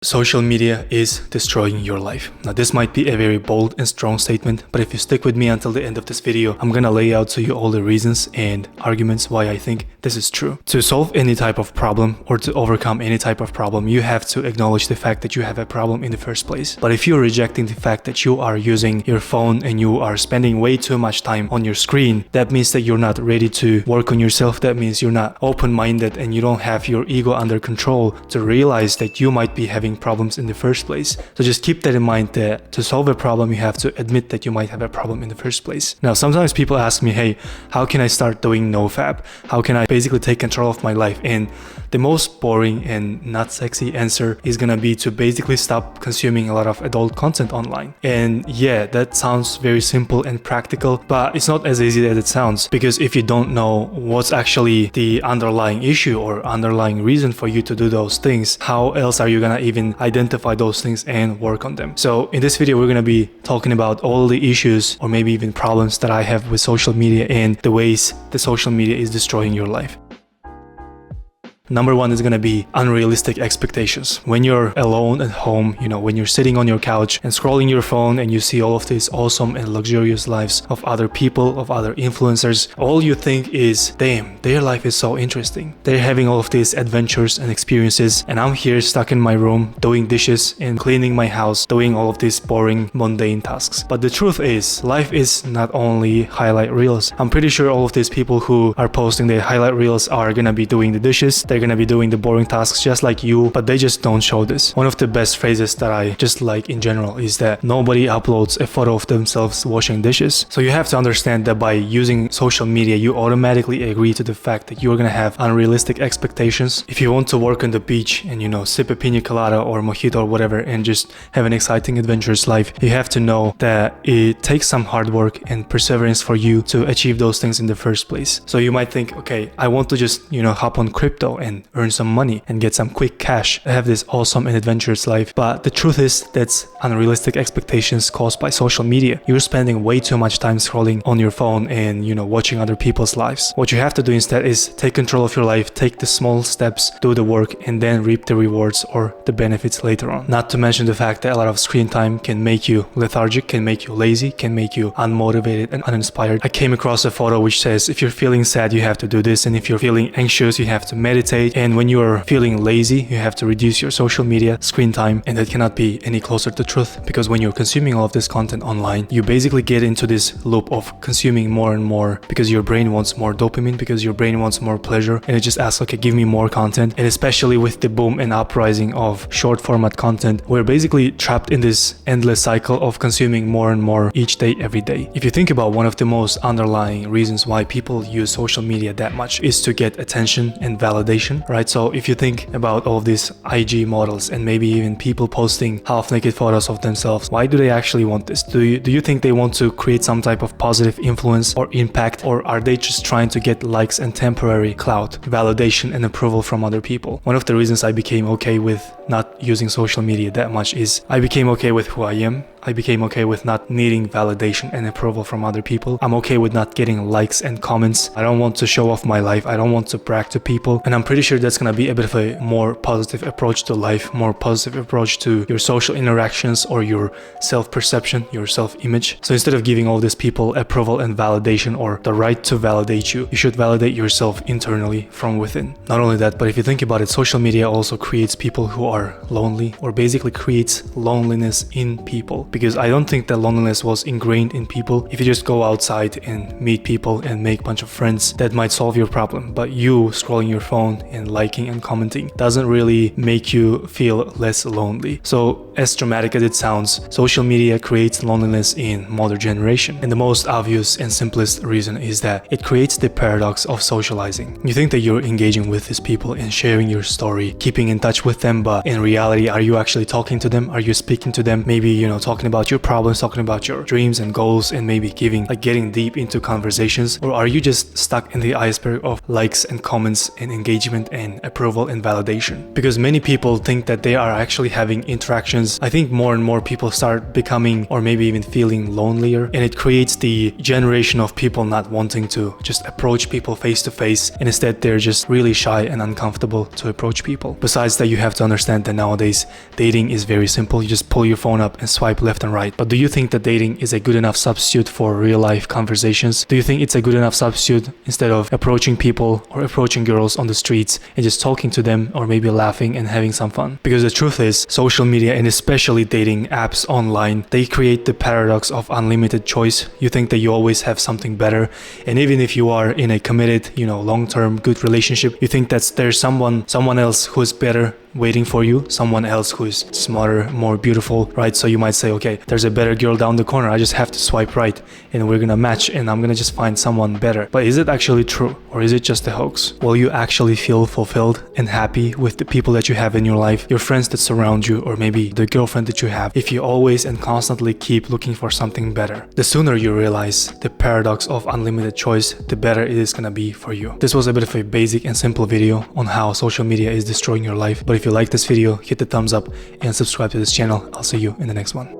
Social media is destroying your life. Now this might be a very bold and strong statement, but if you stick with me until the end of this video, I'm gonna lay out to you all the reasons and arguments why I think this is true. To solve any type of problem or to overcome any type of problem, you have to acknowledge the fact that you have a problem in the first place. But if you're rejecting the fact that you are using your phone and you are spending way too much time on your screen, that means that you're not ready to work on yourself. That means you're not open-minded and you don't have your ego under control to realize that you might be having problems in the first place. So just keep that in mind, that to solve a problem, you have to admit that you might have a problem in the first place. Now, sometimes people ask me, hey, how can I start doing nofap? How can I basically take control of my life? And the most boring and not sexy answer is gonna be to basically stop consuming a lot of adult content online. And yeah, that sounds very simple and practical, but it's not as easy as it sounds, because if you don't know what's actually the underlying issue or underlying reason for you to do those things, how else are you gonna even identify those things and work on them? So in this video, we're gonna be talking about all the issues or maybe even problems that I have with social media and the ways the social media is destroying your life. Number one is gonna be unrealistic expectations. When you're alone at home, when you're sitting on your couch and scrolling your phone and you see all of these awesome and luxurious lives of other people, of other influencers, all you think is, damn, their life is so interesting. They're having all of these adventures and experiences, and I'm here stuck in my room doing dishes and cleaning my house, doing all of these boring, mundane tasks. But the truth is, life is not only highlight reels. I'm pretty sure all of these people who are posting their highlight reels are gonna be doing the dishes. They're gonna be doing the boring tasks just like you, but they just don't show this. One of the best phrases that I just like in general is that nobody uploads a photo of themselves washing dishes. So you have to understand that by using social media, you automatically agree to the fact that you're gonna have unrealistic expectations. If you want to work on the beach and sip a pina colada or mojito or whatever and just have an exciting adventurous life, you have to know that it takes some hard work and perseverance for you to achieve those things in the first place. So you might think, okay, I want to just hop on crypto and earn some money and get some quick cash, have this awesome and adventurous life. But the truth is, that's unrealistic expectations caused by social media. You're spending way too much time scrolling on your phone and watching other people's lives. What you have to do instead is take control of your life, take the small steps, do the work, and then reap the rewards or the benefits later on. Not to mention the fact that a lot of screen time can make you lethargic, can make you lazy, can make you unmotivated and uninspired. I came across a photo which says, if you're feeling sad, you have to do this, and if you're feeling anxious, you have to meditate, and when you're feeling lazy, you have to reduce your social media screen time. And that cannot be any closer to truth, because when you're consuming all of this content online, you basically get into this loop of consuming more and more because your brain wants more dopamine, because your brain wants more pleasure, and it just asks, okay, give me more content. And especially with the boom and uprising of short format content, we're basically trapped in this endless cycle of consuming more and more each day, every day. If you think about one of the most underlying reasons why people use social media that much is to get attention and validation, right? So if you think about all of these IG models and maybe even people posting half-naked photos of themselves, why do they actually want this? Do you think they want to create some type of positive influence or impact, or are they just trying to get likes and temporary clout, validation and approval from other people? One of the reasons I became okay with not using social media that much is I became okay with who I am. I became okay with not needing validation and approval from other people. I'm okay with not getting likes and comments. I don't want to show off my life. I don't want to brag to people. And I'm pretty sure that's gonna be a bit of a more positive approach to life, more positive approach to your social interactions or your self-perception, your self-image. So instead of giving all these people approval and validation or the right to validate you, you should validate yourself internally from within. Not only that, but if you think about it, social media also creates people who are lonely, or basically creates loneliness in people. Because I don't think that loneliness was ingrained in people. If you just go outside and meet people and make a bunch of friends, that might solve your problem. But you scrolling your phone and liking and commenting doesn't really make you feel less lonely. So as dramatic as it sounds, social media creates loneliness in modern generation. And the most obvious and simplest reason is that it creates the paradox of socializing. You think that you're engaging with these people and sharing your story, keeping in touch with them, but in reality, are you actually talking to them? Are you speaking to them? Maybe, talking talking about your problems, talking about your dreams and goals, and maybe getting deep into conversations? Or are you just stuck in the iceberg of likes and comments and engagement and approval and validation? Because many people think that they are actually having interactions. I think more and more people start becoming, or maybe even feeling, lonelier, and it creates the generation of people not wanting to just approach people face to face, and instead they're just really shy and uncomfortable to approach people. Besides that, you have to understand that nowadays dating is very simple. You just pull your phone up and swipe left and right. But do you think that dating is a good enough substitute for real life conversations? Do you think it's a good enough substitute instead of approaching people or approaching girls on the streets and just talking to them, or maybe laughing and having some fun? Because the truth is, social media and especially dating apps online, they create the paradox of unlimited choice. You think that you always have something better, and even if you are in a committed, long-term good relationship, you think that there's someone else who's better waiting for you, someone else who is smarter, more beautiful, right? So you might say, okay, there's a better girl down the corner, I just have to swipe right and we're gonna match and I'm gonna just find someone better. But is it actually true, or is it just a hoax? Will you actually feel fulfilled and happy with the people that you have in your life, your friends that surround you, or maybe the girlfriend that you have, if you always and constantly keep looking for something better? The sooner you realize the paradox of unlimited choice, the better it is gonna be for you. This was a bit of a basic and simple video on how social media is destroying your life. But if you like this video, hit the thumbs up and subscribe to this channel. I'll see you in the next one.